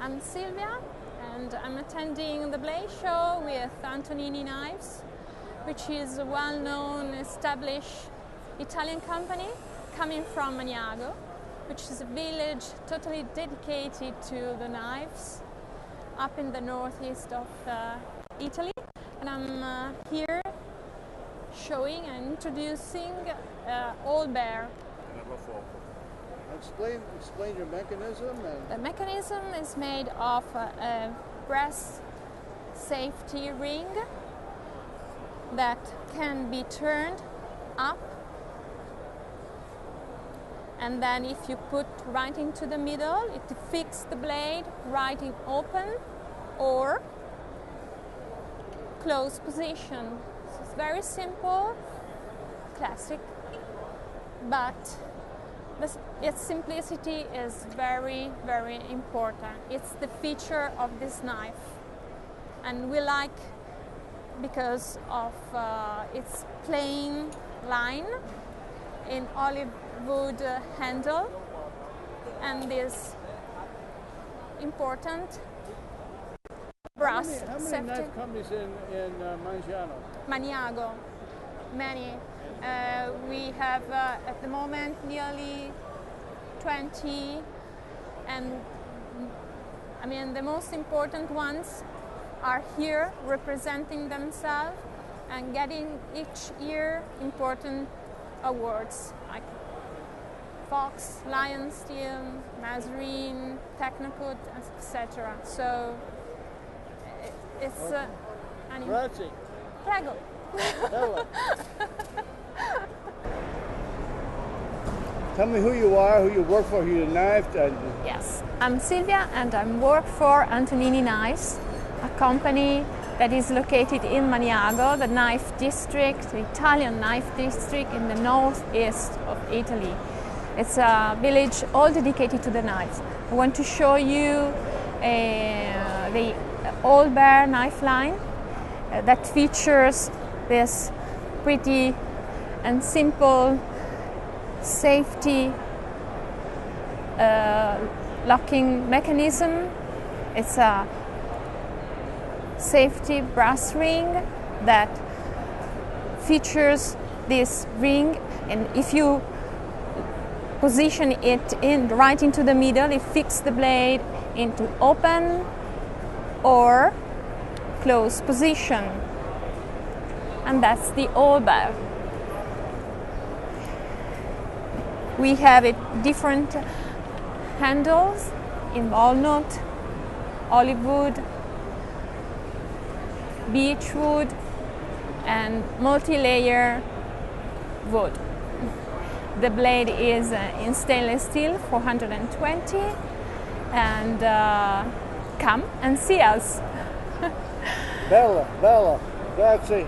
I'm Silvia and I'm attending the blade show with Antonini knives, which is a well-known, established Italian company coming from Maniago, which is a village totally dedicated to the knives up in the northeast of Italy. And I'm here showing and introducing All Bear. Explain your mechanism. The mechanism is made of a brass safety ring that can be turned up, and then if you put right into the middle, it fixes the blade right in open or closed position. So it's very simple, classic, but its simplicity is very, very important. It's the feature of this knife, and we like because of its plain line in olive wood handle and this important brass How many safety. knife companies in Maniago, many. We have at the moment nearly 20, and I mean the most important ones are here representing themselves and getting each year important awards like Fox, Lion Steel, Mazarine, Technocut, etc. So it's GRAZIE. Prego. Tell me who you are, who you work for, who you knifed. Yes, I'm Silvia and I work for Antonini Knives, a company that is located in Maniago, the knife district, the Italian knife district in the northeast of Italy. It's a village all dedicated to the knives. I want to show you the All Bear knife line that features this pretty and simple safety locking mechanism. It's a safety brass ring that features this ring, and if you position it right into the middle, it fixes the blade into open or closed position, and that's the All Bear. We have different handles in walnut, olive wood, beech wood, and multi-layer wood. The blade is in stainless steel 420, and come and see us. Bella, grazie.